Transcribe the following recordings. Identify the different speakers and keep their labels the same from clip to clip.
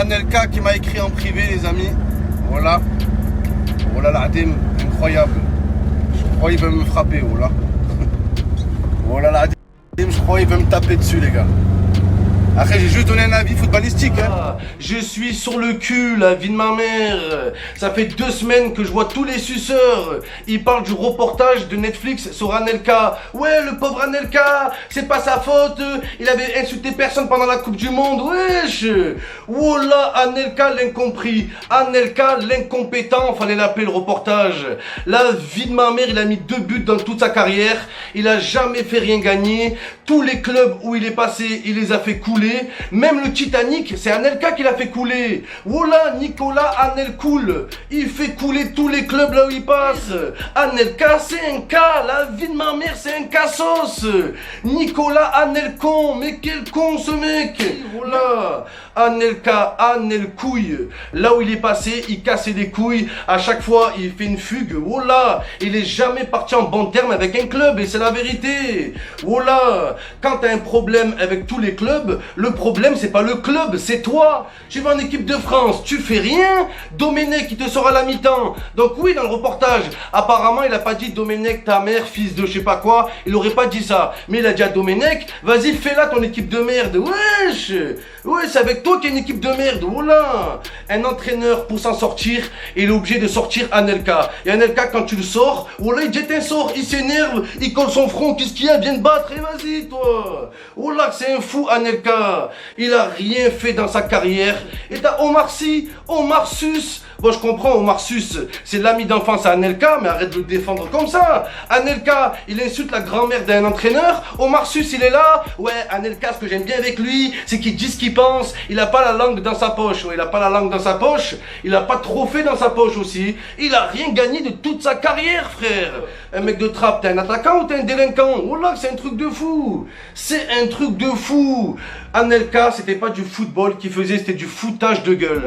Speaker 1: Anelka qui m'a écrit en privé, les amis. Voilà. Voilà l'Adim, incroyable. Je crois qu'il veut me frapper, voilà. Voilà l'Adim, je crois qu'il veut me taper dessus, les gars. Après, j'ai juste donné un avis footballistique. Hein.
Speaker 2: Je suis sur le cul, la vie de ma mère. Ça fait 2 semaines que je vois tous les suceurs. Ils parlent du reportage de Netflix sur Anelka. Ouais, le pauvre Anelka, c'est pas sa faute. Il avait insulté personne pendant la Coupe du Monde. Wesh. Wallah, Anelka l'incompris. Anelka l'incompétent, fallait l'appeler le reportage. La vie de ma mère, il a mis 2 buts dans toute sa carrière. Il a jamais fait rien gagner. Tous les clubs où il est passé, il les a fait couler. Même le Titanic, c'est Anelka qui l'a fait couler. Voilà, Nicolas Anelcool. Il fait couler tous les clubs là où il passe. Anelka, c'est un cas. La vie de ma mère, c'est un cassos. Nicolas Anelcon. Mais quel con ce mec. Voilà. Anelka, Anelcouille. Là où il est passé, il cassait des couilles. À chaque fois, il fait une fugue. Voilà. Il est jamais parti en bon terme avec un club. Et c'est la vérité. Voilà. Quand tu as un problème avec tous les clubs, le problème c'est pas le club, c'est toi. Tu vas en équipe de France, tu fais rien. Domenech qui te sort à la mi-temps. Donc oui, dans le reportage, apparemment il a pas dit Domenech ta mère, fils de je sais pas quoi. Il aurait pas dit ça. Mais il a dit à Domenech, vas-y fais là ton équipe de merde. Wesh. Ouais, c'est avec toi qu'il y a une équipe de merde. Voilà. Un entraîneur pour s'en sortir, il est obligé de sortir Anelka. Et Anelka quand tu le sors, voilà il jette un sort, il s'énerve, il colle son front. Qu'est-ce qu'il y a? Viens te battre et vas-y toi. Voilà que c'est un fou Anelka. Il a rien fait dans sa carrière. Et t'as Omar Sy, Omar Sus. Bon, je comprends, Omar Sus, c'est l'ami d'enfance à Anelka, mais arrête de le défendre comme ça. Anelka, il insulte la grand-mère d'un entraîneur. Omar Sus, il est là. Ouais, Anelka, ce que j'aime bien avec lui, c'est qu'il dit ce qu'il pense. Il a pas la langue dans sa poche. Ouais, il a pas la langue dans sa poche. Il a pas de trophée dans sa poche aussi. Il a rien gagné de toute sa carrière, frère. Un mec de trappe, t'es un attaquant ou t'es un délinquant? Oh là, c'est un truc de fou. C'est un truc de fou. Anelka, c'était pas du football qu'il faisait, c'était du foutage de gueule.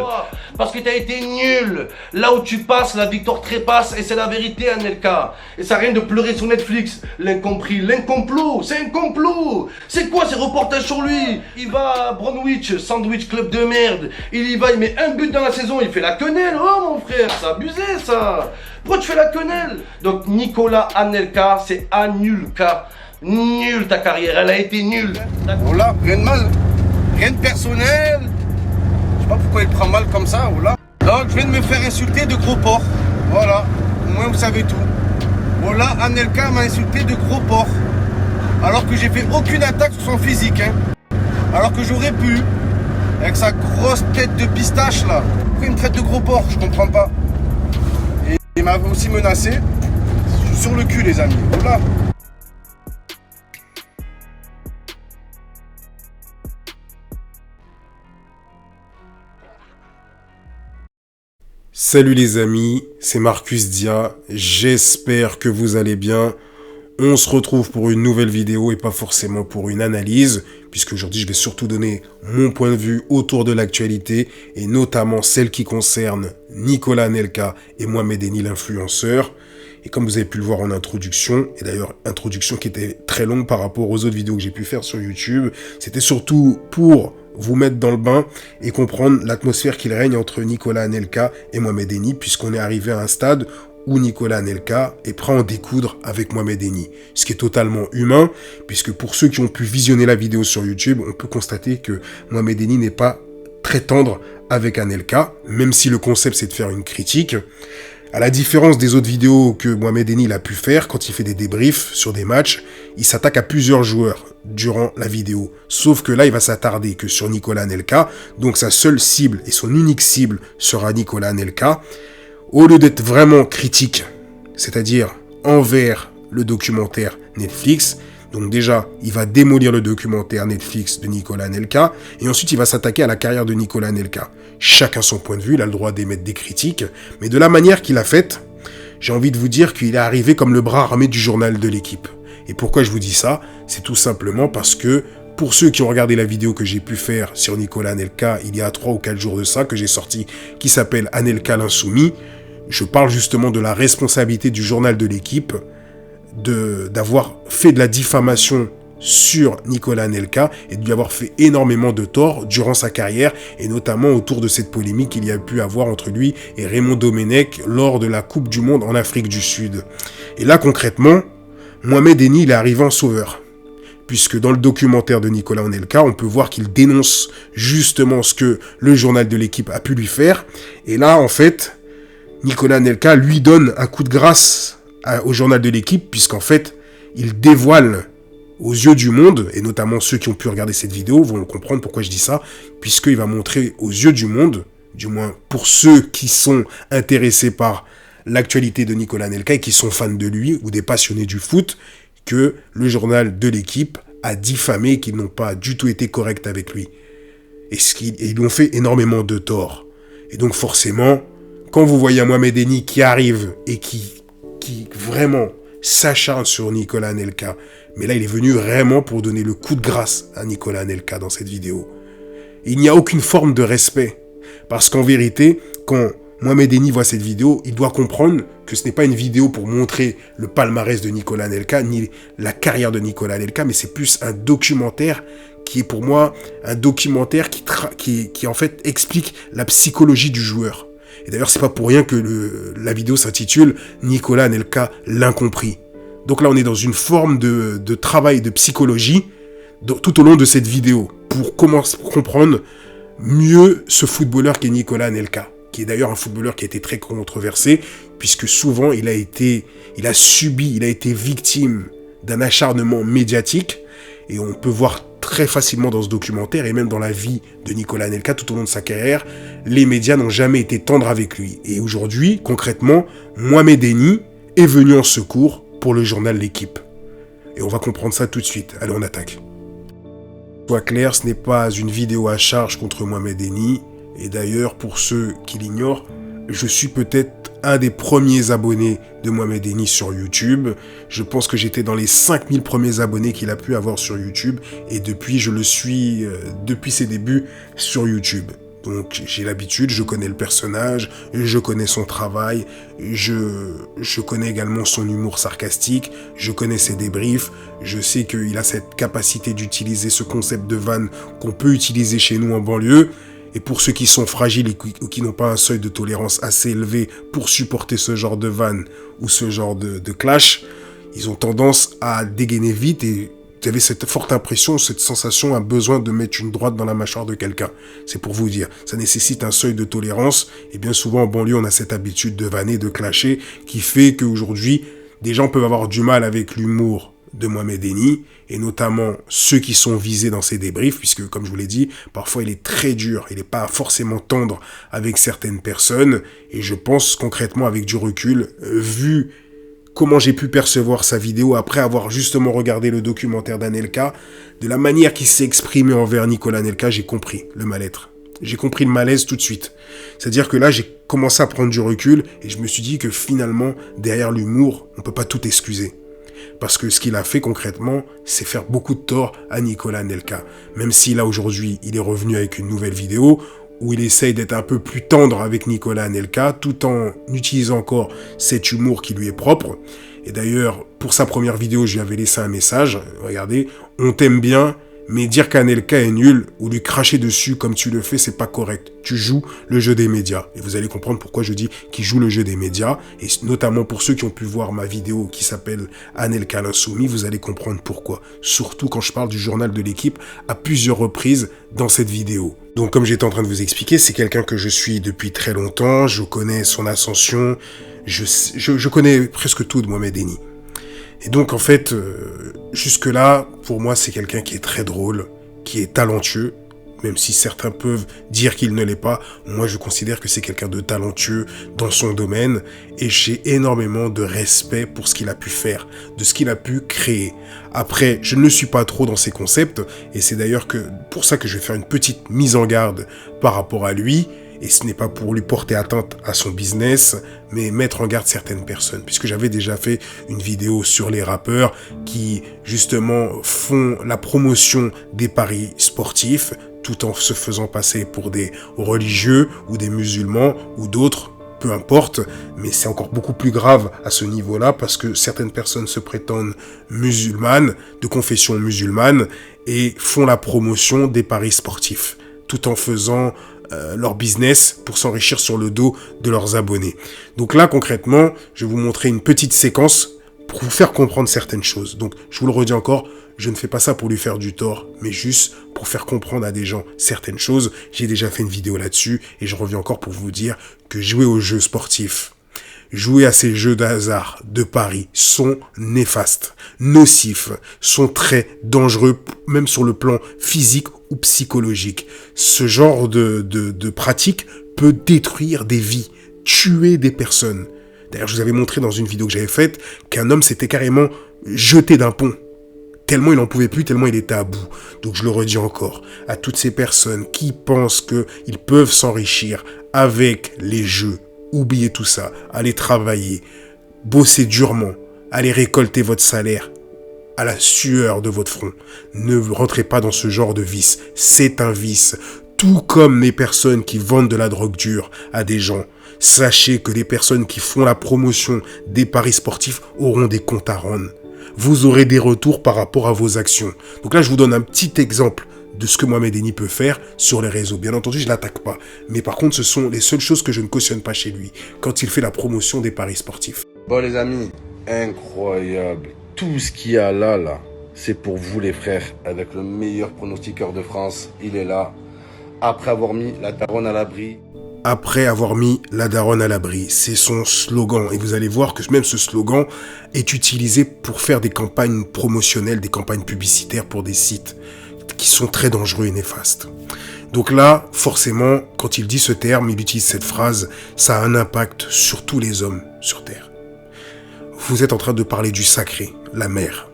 Speaker 2: Parce que t'as été nul. Là où tu passes, la victoire trépasse et c'est la vérité, Anelka. Et ça n'a rien de pleurer sur Netflix. L'incompris, l'incomplot, c'est un complot. C'est quoi ces reportages sur lui? Il va à Bromwich, sandwich club de merde. Il y va, il met un but dans la saison, il fait la quenelle. Oh mon frère, c'est abusé ça. Pourquoi tu fais la quenelle? Donc Nicolas Anelka, c'est Anulka. Nul ta carrière, elle a été nulle.
Speaker 1: Voilà, rien de mal. Rien de personnel. Je sais pas pourquoi il prend mal comme ça, voilà. Donc je viens de me faire insulter de gros porc. Voilà, au moins vous savez tout. Voilà, Anelka m'a insulté de gros porc. Alors que j'ai fait aucune attaque sur son physique. Hein. Alors que j'aurais pu. Avec sa grosse tête de pistache là. Pourquoi il me traite de gros porc? Je comprends pas. Et il m'a aussi menacé. Je suis sur le cul les amis. Voilà.
Speaker 3: Salut les amis, c'est Marcus Dia, j'espère que vous allez bien. On se retrouve pour une nouvelle vidéo et pas forcément pour une analyse, puisque aujourd'hui je vais surtout donner mon point de vue autour de l'actualité, et notamment celle qui concerne Nicolas Anelka et Mohamed Eni l'influenceur. Et comme vous avez pu le voir en introduction, et d'ailleurs introduction qui était très longue par rapport aux autres vidéos que j'ai pu faire sur YouTube, c'était surtout pour vous mettre dans le bain et comprendre l'atmosphère qu'il règne entre Nicolas Anelka et Mohamed Eni, puisqu'on est arrivé à un stade où Nicolas Anelka est prêt à en découdre avec Mohamed Eni. Ce qui est totalement humain, puisque pour ceux qui ont pu visionner la vidéo sur YouTube, on peut constater que Mohamed Eni n'est pas très tendre avec Anelka, même si le concept c'est de faire une critique. À la différence des autres vidéos que Mohamed Eni a pu faire, quand il fait des débriefs sur des matchs, il s'attaque à plusieurs joueurs durant la vidéo. Sauf que là, il va s'attarder que sur Nicolas Anelka, donc sa seule cible et son unique cible sera Nicolas Anelka. Au lieu d'être vraiment critique, c'est-à-dire envers le documentaire Netflix, donc déjà, il va démolir le documentaire Netflix de Nicolas Anelka, et ensuite il va s'attaquer à la carrière de Nicolas Anelka. Chacun son point de vue, il a le droit d'émettre des critiques, mais de la manière qu'il a faite, j'ai envie de vous dire qu'il est arrivé comme le bras armé du journal de l'équipe. Et pourquoi je vous dis ça? C'est tout simplement parce que, pour ceux qui ont regardé la vidéo que j'ai pu faire sur Nicolas Anelka, il y a 3 ou 4 jours de ça, que j'ai sorti, qui s'appelle Anelka l'insoumis, je parle justement de la responsabilité du journal de l'équipe, d'avoir fait de la diffamation sur Nicolas Anelka et de lui avoir fait énormément de tort durant sa carrière et notamment autour de cette polémique qu'il y a pu avoir entre lui et Raymond Domenech lors de la Coupe du Monde en Afrique du Sud. Et là concrètement, Mohamed Eni il est arrivé en sauveur. Puisque dans le documentaire de Nicolas Anelka, on peut voir qu'il dénonce justement ce que le journal de l'équipe a pu lui faire. Et là, en fait, Nicolas Anelka lui donne un coup de grâce au journal de l'équipe, puisqu'en fait, il dévoile aux yeux du monde, et notamment ceux qui ont pu regarder cette vidéo vont comprendre pourquoi je dis ça, puisqu'il va montrer aux yeux du monde, du moins pour ceux qui sont intéressés par l'actualité de Nicolas Anelka et qui sont fans de lui ou des passionnés du foot, que le journal de l'équipe a diffamé et qu'ils n'ont pas du tout été corrects avec lui. Et ils lui ont fait énormément de tort. Et donc forcément, quand vous voyez un Mohamed Eni qui arrive et qui vraiment s'acharne sur Nicolas Anelka, mais là il est venu vraiment pour donner le coup de grâce à Nicolas Anelka dans cette vidéo. Et il n'y a aucune forme de respect. Parce qu'en vérité, quand Mohamed Eni voit cette vidéo, il doit comprendre que ce n'est pas une vidéo pour montrer le palmarès de Nicolas Anelka, ni la carrière de Nicolas Anelka, mais c'est plus un documentaire qui est pour moi un documentaire qui en fait explique la psychologie du joueur. Et d'ailleurs, c'est pas pour rien que la vidéo s'intitule Nicolas Anelka l'incompris. Donc là, on est dans une forme de travail de psychologie tout au long de cette vidéo pour comprendre mieux ce footballeur qu'est Nicolas Anelka, qui est d'ailleurs un footballeur qui a été très controversé, puisque souvent il a été victime d'un acharnement médiatique, et on peut voir très facilement dans ce documentaire, et même dans la vie de Nicolas Anelka tout au long de sa carrière, les médias n'ont jamais été tendres avec lui. Et aujourd'hui, concrètement, Mohamed Eni est venu en secours pour le journal L'Équipe. Et on va comprendre ça tout de suite. Allez, on attaque. Soit clair, ce n'est pas une vidéo à charge contre Mohamed Eni. Et d'ailleurs, pour ceux qui l'ignorent, je suis peut-être un des premiers abonnés de Mohamed Eni sur YouTube. Je pense que j'étais dans les 5000 premiers abonnés qu'il a pu avoir sur YouTube. Et depuis, je le suis depuis ses débuts sur YouTube. Donc j'ai l'habitude, je connais le personnage, je connais son travail, je connais également son humour sarcastique, je connais ses débriefs, je sais qu'il a cette capacité d'utiliser ce concept de vanne qu'on peut utiliser chez nous en banlieue. Et pour ceux qui sont fragiles ou qui n'ont pas un seuil de tolérance assez élevé pour supporter ce genre de vanne ou ce genre de clash, ils ont tendance à dégainer vite et vous avez cette forte impression, cette sensation, un besoin de mettre une droite dans la mâchoire de quelqu'un. C'est pour vous dire, ça nécessite un seuil de tolérance et bien souvent en banlieue on a cette habitude de vanner, de clasher qui fait qu'aujourd'hui des gens peuvent avoir du mal avec l'humour de Mohamed Eni, et notamment ceux qui sont visés dans ces débriefs, puisque comme je vous l'ai dit, parfois il est très dur, il n'est pas forcément tendre avec certaines personnes, et je pense concrètement avec du recul, vu comment j'ai pu percevoir sa vidéo après avoir justement regardé le documentaire d'Anelka, de la manière qu'il s'est exprimé envers Nicolas Anelka, j'ai compris le mal-être. J'ai compris le malaise tout de suite. C'est-à-dire que là, j'ai commencé à prendre du recul, et je me suis dit que finalement, derrière l'humour, on ne peut pas tout excuser. Parce que ce qu'il a fait concrètement, c'est faire beaucoup de tort à Nicolas Anelka. Même si là aujourd'hui, il est revenu avec une nouvelle vidéo où il essaye d'être un peu plus tendre avec Nicolas Anelka tout en utilisant encore cet humour qui lui est propre. Et d'ailleurs, pour sa première vidéo, je lui avais laissé un message. Regardez, on t'aime bien, mais dire qu'Anelka est nul ou lui cracher dessus comme tu le fais, c'est pas correct. Tu joues le jeu des médias. Et vous allez comprendre pourquoi je dis qu'il joue le jeu des médias. Et notamment pour ceux qui ont pu voir ma vidéo qui s'appelle Anelka l'insoumis, vous allez comprendre pourquoi. Surtout quand je parle du journal de l'équipe à plusieurs reprises dans cette vidéo. Donc comme j'étais en train de vous expliquer, c'est quelqu'un que je suis depuis très longtemps. Je connais son ascension. Je connais presque tout de Mohamed Eni. Et donc, en fait, jusque-là, pour moi, c'est quelqu'un qui est très drôle, qui est talentueux, même si certains peuvent dire qu'il ne l'est pas. Moi, je considère que c'est quelqu'un de talentueux dans son domaine, et j'ai énormément de respect pour ce qu'il a pu faire, de ce qu'il a pu créer. Après, je ne le suis pas trop dans ses concepts, et c'est d'ailleurs pour ça que je vais faire une petite mise en garde par rapport à lui. Et ce n'est pas pour lui porter atteinte à son business, mais mettre en garde certaines personnes. Puisque j'avais déjà fait une vidéo sur les rappeurs qui, justement, font la promotion des paris sportifs, tout en se faisant passer pour des religieux ou des musulmans ou d'autres. peu importe, mais c'est encore beaucoup plus grave à ce niveau-là parce que certaines personnes se prétendent musulmanes, de confession musulmane, et font la promotion des paris sportifs, tout en faisant leur business pour s'enrichir sur le dos de leurs abonnés. Donc là, concrètement, je vais vous montrer une petite séquence pour vous faire comprendre certaines choses. Donc, je vous le redis encore, je ne fais pas ça pour lui faire du tort, mais juste pour faire comprendre à des gens certaines choses. J'ai déjà fait une vidéo là-dessus et je reviens encore pour vous dire que jouer aux jeux sportifs, jouer à ces jeux de hasard, de paris, sont néfastes, nocifs, sont très dangereux, même sur le plan physique ou psychologique. Ce genre de pratique peut détruire des vies, tuer des personnes. D'ailleurs, je vous avais montré dans une vidéo que j'avais faite qu'un homme s'était carrément jeté d'un pont. Tellement il n'en pouvait plus, tellement il était à bout. Donc je le redis encore, à toutes ces personnes qui pensent qu'ils peuvent s'enrichir avec les jeux, oubliez tout ça, allez travailler, bossez durement, allez récolter votre salaire à la sueur de votre front. Ne rentrez pas dans ce genre de vice, c'est un vice. Tout comme les personnes qui vendent de la drogue dure à des gens. Sachez que les personnes qui font la promotion des paris sportifs auront des comptes à rendre. Vous aurez des retours par rapport à vos actions. Donc là, je vous donne un petit exemple de ce que Mohamed Eni peut faire sur les réseaux. Bien entendu, je ne l'attaque pas. Mais par contre, ce sont les seules choses que je ne cautionne pas chez lui quand il fait la promotion des paris sportifs.
Speaker 2: Bon les amis, incroyable. Tout ce qu'il y a là, c'est pour vous les frères. Avec le meilleur pronostiqueur de France, il est là. Après avoir mis la daronne à l'abri.
Speaker 3: Après avoir mis la daronne à l'abri, c'est son slogan. Et vous allez voir que même ce slogan est utilisé pour faire des campagnes promotionnelles, des campagnes publicitaires pour des sites qui sont très dangereux et néfastes. Donc là, forcément, quand il dit ce terme, il utilise cette phrase, ça a un impact sur tous les hommes sur Terre. Vous êtes en train de parler du sacré, la mère.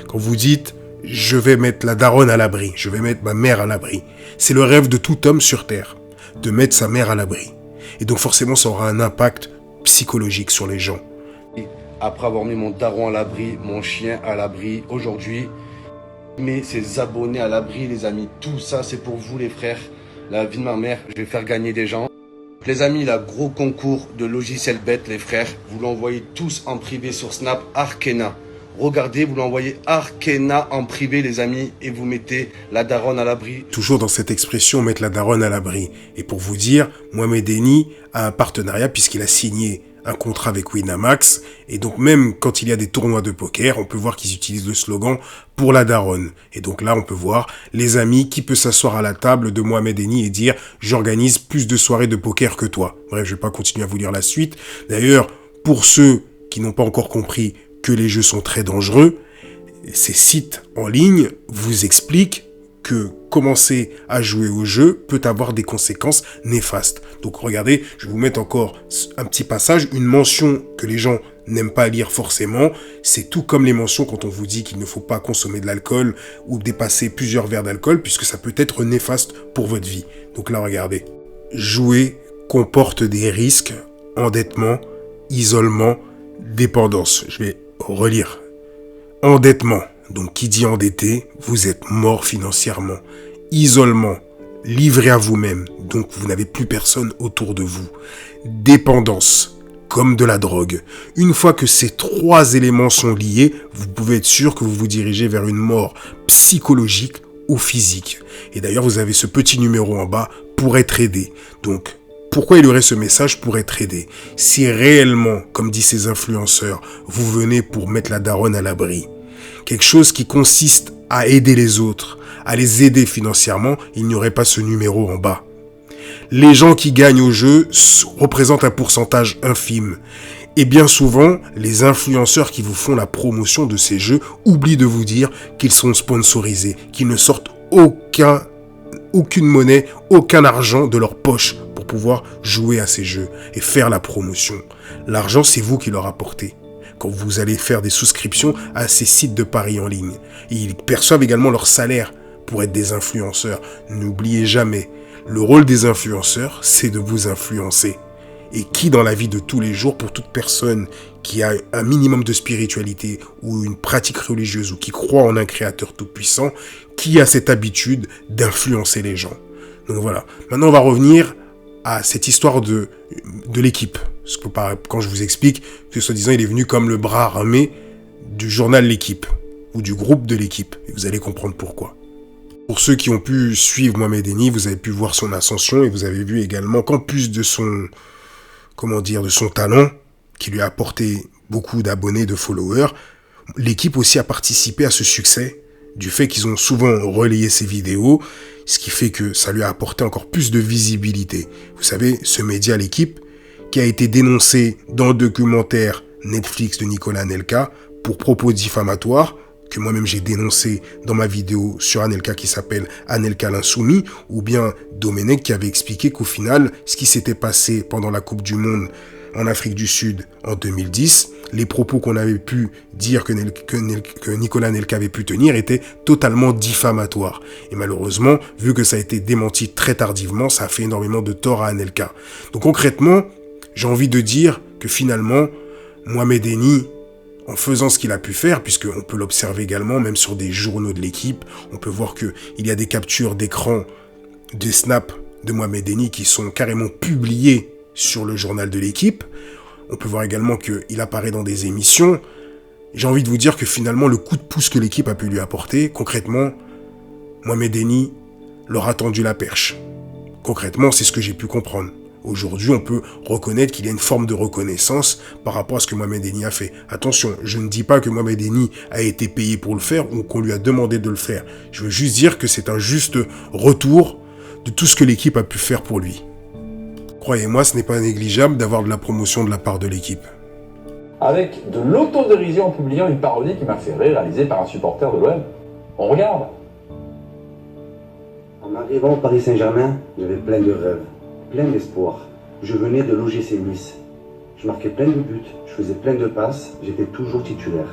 Speaker 3: Quand vous dites, je vais mettre la daronne à l'abri, je vais mettre ma mère à l'abri, c'est le rêve de tout homme sur Terre, de mettre sa mère à l'abri. Et donc forcément, ça aura un impact psychologique sur les gens.
Speaker 2: Après avoir mis mon daron à l'abri, mon chien à l'abri, aujourd'hui, mais ses abonnés à l'abri, les amis, tout ça, c'est pour vous les frères. La vie de ma mère, je vais faire gagner des gens. Les amis, la gros concours de logiciels bêtes, les frères, vous l'envoyez tous en privé sur Snap, Arkena. Regardez, vous l'envoyez Arkena en privé, les amis, et vous mettez la daronne à l'abri.
Speaker 3: Toujours dans cette expression, mettre la daronne à l'abri. Et pour vous dire, Mohamed Eni a un partenariat puisqu'il a signé un contrat avec Winamax. Et donc même quand il y a des tournois de poker, on peut voir qu'ils utilisent le slogan pour la daronne. Et donc là, on peut voir les amis qui peut s'asseoir à la table de Mohamed Eni et dire « J'organise plus de soirées de poker que toi ». Bref, je vais pas continuer à vous lire la suite. D'ailleurs, pour ceux qui n'ont pas encore compris que les jeux sont très dangereux, ces sites en ligne vous expliquent que commencer à jouer au jeu peut avoir des conséquences néfastes. Donc regardez, je vais vous mettre encore un petit passage, une mention que les gens n'aiment pas lire forcément. C'est tout comme les mentions quand on vous dit qu'il ne faut pas consommer de l'alcool ou dépasser plusieurs verres d'alcool puisque ça peut être néfaste pour votre vie. Donc là, regardez. Jouer comporte des risques, endettement, isolement, dépendance. Je vais relire. Endettement. Donc, qui dit endetté, vous êtes mort financièrement. Isolement, livré à vous-même, donc vous n'avez plus personne autour de vous. Dépendance, comme de la drogue. Une fois que ces trois éléments sont liés, vous pouvez être sûr que vous vous dirigez vers une mort psychologique ou physique. Et d'ailleurs, vous avez ce petit numéro en bas pour être aidé. Donc, pourquoi il y aurait ce message pour être aidé? Si réellement, comme disent ces influenceurs, vous venez pour mettre la daronne à l'abri, quelque chose qui consiste à aider les autres, à les aider financièrement, il n'y aurait pas ce numéro en bas. Les gens qui gagnent au jeu représentent un pourcentage infime. Et bien souvent, les influenceurs qui vous font la promotion de ces jeux oublient de vous dire qu'ils sont sponsorisés, qu'ils ne sortent aucune monnaie, aucun argent de leur poche pour pouvoir jouer à ces jeux et faire la promotion. L'argent, c'est vous qui leur apportez quand vous allez faire des souscriptions à ces sites de paris en ligne. Et ils perçoivent également leur salaire pour être des influenceurs. N'oubliez jamais, le rôle des influenceurs, c'est de vous influencer. Et qui dans la vie de tous les jours, pour toute personne qui a un minimum de spiritualité ou une pratique religieuse ou qui croit en un créateur tout-puissant, qui a cette habitude d'influencer les gens. Donc voilà. Maintenant, on va revenir à cette histoire de l'équipe. Parce que quand je vous explique que soi-disant il est venu comme le bras armé du journal L'équipe, ou du groupe de l'équipe. Et vous allez comprendre pourquoi. Pour ceux qui ont pu suivre Mohamed Eni, vous avez pu voir son ascension et vous avez vu également qu'en plus de son, de son talent, qui lui a apporté beaucoup d'abonnés, de followers, l'équipe aussi a participé à ce succès du fait qu'ils ont souvent relayé ses vidéos, ce qui fait que ça lui a apporté encore plus de visibilité. Vous savez, ce média, l'équipe, qui a été dénoncé dans le documentaire Netflix de Nicolas Anelka pour propos diffamatoires, que moi-même j'ai dénoncé dans ma vidéo sur Anelka qui s'appelle Anelka l'insoumis, ou bien Domenech qui avait expliqué qu'au final, ce qui s'était passé pendant la Coupe du Monde en Afrique du Sud en 2010, les propos qu'on avait pu dire que Nicolas Anelka avait pu tenir étaient totalement diffamatoires. Et malheureusement, vu que ça a été démenti très tardivement, ça a fait énormément de tort à Anelka. Donc concrètement, j'ai envie de dire que finalement, Mohamed Eni, en faisant ce qu'il a pu faire, puisqu'on peut l'observer également, même sur des journaux de l'équipe, on peut voir qu'il y a des captures d'écran, des snaps de Mohamed Eni qui sont carrément publiés sur le journal de l'équipe. On peut voir également qu'il apparaît dans des émissions. J'ai envie de vous dire que finalement, le coup de pouce que l'équipe a pu lui apporter, concrètement, Mohamed Eni leur a tendu la perche. Concrètement, c'est ce que j'ai pu comprendre. Aujourd'hui, on peut reconnaître qu'il y a une forme de reconnaissance par rapport à ce que Mohamed Eni a fait. Attention, je ne dis pas que Mohamed Eni a été payé pour le faire ou qu'on lui a demandé de le faire. Je veux juste dire que c'est un juste retour de tout ce que l'équipe a pu faire pour lui. Croyez-moi, ce n'est pas négligeable d'avoir de la promotion de la part de l'équipe.
Speaker 4: Avec de l'autodérision en publiant une parodie qui m'a fait rire, réalisée par un supporter de l'OM. On regarde.
Speaker 5: En arrivant au Paris Saint-Germain, j'avais plein de rêves. Plein d'espoir. Je venais de l'OGC Nice. Je marquais plein de buts, je faisais plein de passes, j'étais toujours titulaire.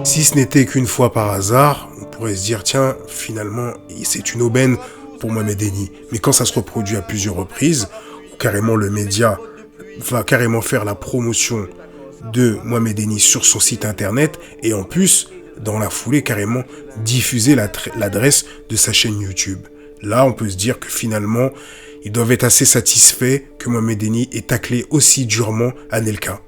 Speaker 3: Si ce n'était qu'une fois par hasard, on pourrait se dire, tiens, finalement, c'est une aubaine pour Mohamed Eni. Mais quand ça se reproduit à plusieurs reprises, où carrément le média va carrément faire la promotion de Mohamed Eni sur son site internet, et en plus, dans la foulée, carrément diffuser l'adresse de sa chaîne YouTube. Là, on peut se dire que finalement, ils doivent être assez satisfaits que Mohamed Eni ait taclé aussi durement Anelka.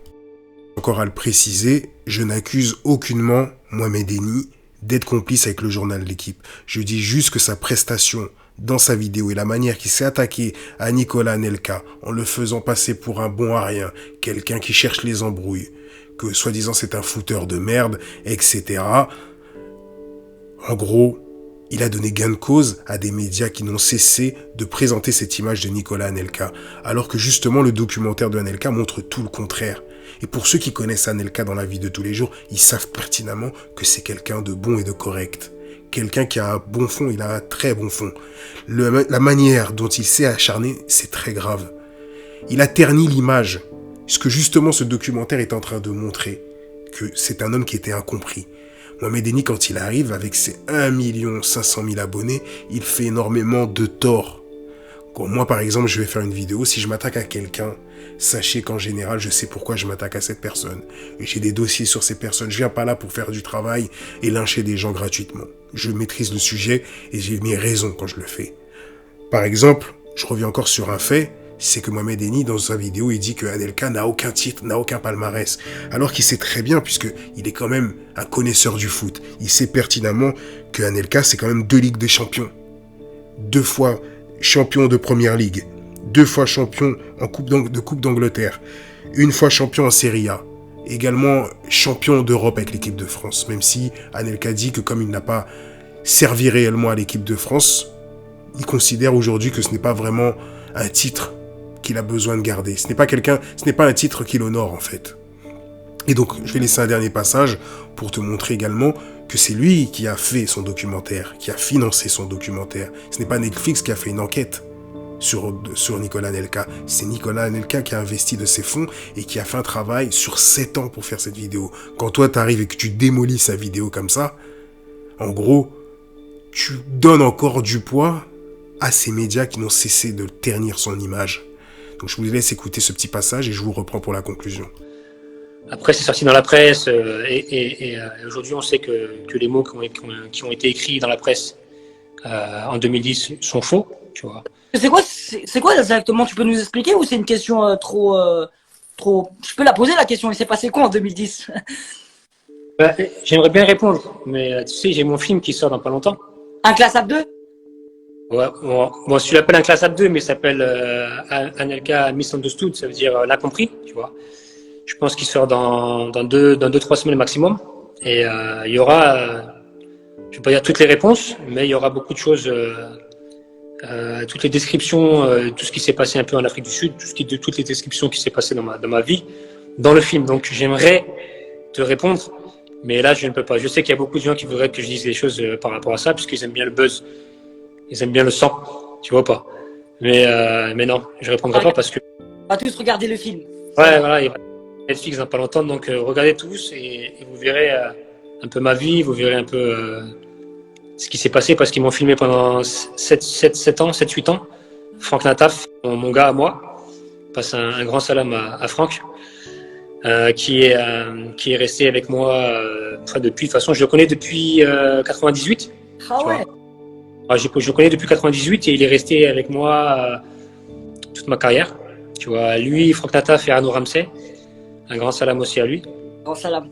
Speaker 3: Encore à le préciser, je n'accuse aucunement Mohamed Eni d'être complice avec le journal L'équipe. Je dis juste que sa prestation dans sa vidéo et la manière qu'il s'est attaqué à Nicolas Anelka en le faisant passer pour un bon à rien, quelqu'un qui cherche les embrouilles, que soi-disant c'est un fouteur de merde, etc. En gros, il a donné gain de cause à des médias qui n'ont cessé de présenter cette image de Nicolas Anelka, alors que justement le documentaire de Anelka montre tout le contraire. Et pour ceux qui connaissent Anelka dans la vie de tous les jours, ils savent pertinemment que c'est quelqu'un de bon et de correct. Quelqu'un qui a un bon fond, il a un très bon fond. La manière dont il s'est acharné, c'est très grave. Il a terni l'image, ce que justement ce documentaire est en train de montrer, que c'est un homme qui était incompris. Mohamed Eni, quand il arrive avec ses 1 500 000 abonnés, il fait énormément de tort. Quand moi, par exemple, je vais faire une vidéo, si je m'attaque à quelqu'un, sachez qu'en général, je sais pourquoi je m'attaque à cette personne. Et j'ai des dossiers sur ces personnes. Je viens pas là pour faire du travail et lyncher des gens gratuitement. Je maîtrise le sujet et j'ai mes raisons quand je le fais. Par exemple, je reviens encore sur un fait, c'est que Mohamed Eni, dans sa vidéo, il dit que Anelka n'a aucun titre, n'a aucun palmarès. Alors qu'il sait très bien, puisqu'il est quand même un connaisseur du foot. Il sait pertinemment que Anelka, c'est quand même 2 Ligues des Champions. 2 fois champion de Première Ligue. 2 fois champion en Coupe d'Angleterre. 1 fois champion en Serie A. Également champion d'Europe avec l'équipe de France. Même si Anelka dit que comme il n'a pas servi réellement à l'équipe de France, il considère aujourd'hui que ce n'est pas vraiment un titre qu'il a besoin de garder. Ce n'est pas un titre qui l'honore en fait. Et donc, je vais laisser un dernier passage pour te montrer également que c'est lui qui a fait son documentaire, qui a financé son documentaire. Ce n'est pas Netflix qui a fait une enquête sur Nicolas Anelka. C'est Nicolas Anelka qui a investi de ses fonds et qui a fait un travail sur 7 ans pour faire cette vidéo. Quand toi, tu arrives et que tu démolis sa vidéo comme ça, en gros, tu donnes encore du poids à ces médias qui n'ont cessé de ternir son image. Donc je vous laisse écouter ce petit passage et je vous reprends pour la conclusion.
Speaker 6: Après, c'est sorti dans la presse et aujourd'hui, on sait que les mots qui ont été écrits dans la presse, en 2010 sont faux, tu vois.
Speaker 7: C'est quoi exactement? Tu peux nous expliquer ou c'est une question trop. Je peux la poser la question, il s'est passé quoi en 2010?
Speaker 6: J'aimerais bien répondre, mais tu sais, j'ai mon film qui sort dans pas longtemps.
Speaker 7: Inclassable 2?
Speaker 6: Ouais, bon, je l'appelle Inclassable 2, mais il s'appelle Anelka Misunderstood, ça veut dire l'incompris, tu vois. Je pense qu'il sort dans 2-3 semaines maximum. Et il y aura, je vais pas dire toutes les réponses, mais il y aura beaucoup de choses, toutes les descriptions, tout ce qui s'est passé un peu en Afrique du Sud, toutes les descriptions qui s'est passé dans ma vie, dans le film. Donc j'aimerais te répondre, mais là je ne peux pas. Je sais qu'il y a beaucoup de gens qui voudraient que je dise des choses par rapport à ça, puisqu'ils aiment bien le buzz, ils aiment bien le sang, tu vois pas. Mais non, je répondrai pas parce que.
Speaker 7: On va tous regarder le film.
Speaker 6: Ouais, voilà, il va Netflix dans pas longtemps, donc regardez tous et vous verrez un peu ma vie, vous verrez un peu ce qui s'est passé parce qu'ils m'ont filmé pendant 7-8 ans. Franck Nataf, mon gars à moi, passe un grand salam à Franck, qui est resté avec moi depuis, de toute façon, je le connais depuis 98.
Speaker 7: Ah ouais.
Speaker 6: Je le connais depuis 98 et il est resté avec moi toute ma carrière. Tu vois, lui, Franck Nataf et Arnaud Ramsey. Un grand salam aussi à lui.
Speaker 7: Grand salam.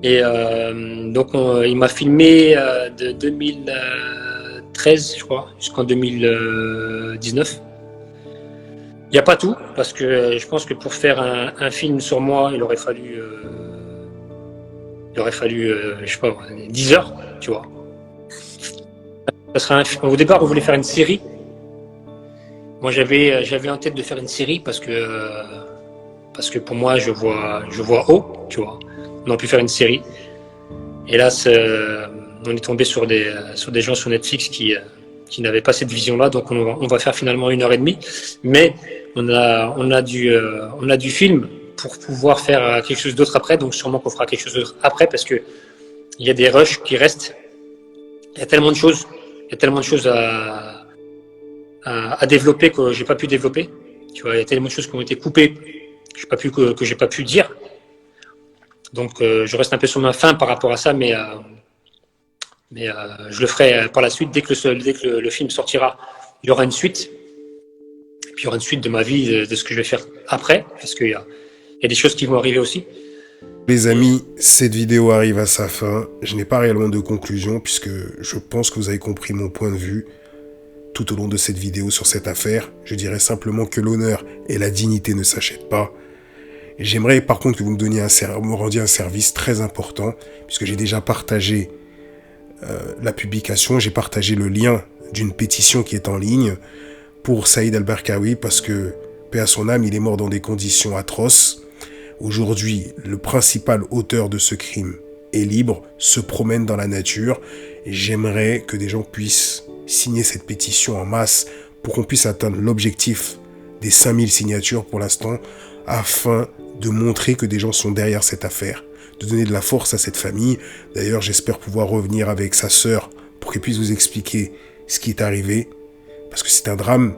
Speaker 6: Et donc, il m'a filmé de 2013, je crois, jusqu'en 2019. Il n'y a pas tout, parce que je pense que pour faire un film sur moi, il aurait fallu je sais pas, 10 heures, tu vois. Ça serait au départ, on voulait faire une série. Moi, j'avais en tête de faire une série parce que pour moi, je vois haut, tu vois. On aurait pu faire une série. Et là, on est tombé sur des gens sur Netflix qui n'avaient pas cette vision-là. Donc, on va faire finalement 1h30. Mais on a du film pour pouvoir faire quelque chose d'autre après. Donc, sûrement qu'on fera quelque chose d'autre après parce que il y a des rushs qui restent. Il y a tellement de choses à développer que j'ai pas pu développer. Tu vois, il y a tellement de choses qui ont été coupées que j'ai pas pu dire. Donc je reste un peu sur ma faim par rapport à ça, mais je le ferai par la suite dès que le film sortira. Il y aura une suite. Et puis il y aura une suite de ma vie, de ce que je vais faire après, parce qu'il y a des choses qui vont arriver aussi.
Speaker 3: Les amis, cette vidéo arrive à sa fin. Je n'ai pas réellement de conclusion puisque je pense que vous avez compris mon point de vue tout au long de cette vidéo sur cette affaire. Je dirais simplement que l'honneur et la dignité ne s'achètent pas. J'aimerais par contre que vous me rendiez un service très important puisque j'ai déjà partagé la publication, j'ai partagé le lien d'une pétition qui est en ligne pour Saïd El-Barkawi parce que, paix à son âme, il est mort dans des conditions atroces. Aujourd'hui, le principal auteur de ce crime est libre, se promène dans la nature. J'aimerais que des gens puissent signer cette pétition en masse pour qu'on puisse atteindre l'objectif des 5000 signatures pour l'instant, afin de montrer que des gens sont derrière cette affaire, de donner de la force à cette famille. D'ailleurs, j'espère pouvoir revenir avec sa sœur pour qu'elle puisse vous expliquer ce qui est arrivé, parce que c'est un drame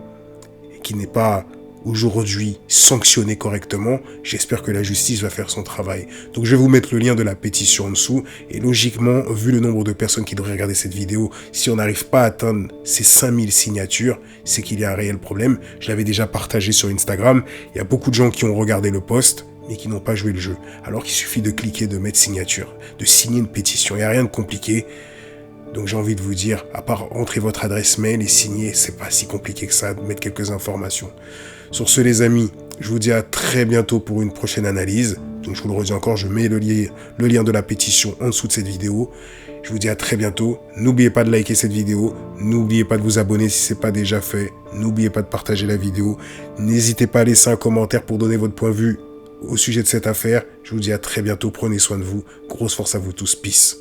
Speaker 3: qui n'est pas aujourd'hui sanctionné correctement. J'espère que la justice va faire son travail. Donc je vais vous mettre le lien de la pétition en dessous. Et logiquement, vu le nombre de personnes qui devraient regarder cette vidéo, si on n'arrive pas à atteindre ces 5000 signatures, c'est qu'il y a un réel problème. Je l'avais déjà partagé sur Instagram. Il y a beaucoup de gens qui ont regardé le post, mais qui n'ont pas joué le jeu. Alors qu'il suffit de cliquer, de mettre signature, de signer une pétition. Il n'y a rien de compliqué. Donc j'ai envie de vous dire, à part rentrer votre adresse mail et signer, c'est pas si compliqué que ça, de mettre quelques informations. Sur ce les amis, je vous dis à très bientôt pour une prochaine analyse. Donc je vous le redis encore, je mets le lien de la pétition en dessous de cette vidéo. Je vous dis à très bientôt. N'oubliez pas de liker cette vidéo. N'oubliez pas de vous abonner si ce n'est pas déjà fait. N'oubliez pas de partager la vidéo. N'hésitez pas à laisser un commentaire pour donner votre point de vue au sujet de cette affaire. Je vous dis à très bientôt. Prenez soin de vous. Grosse force à vous tous. Peace.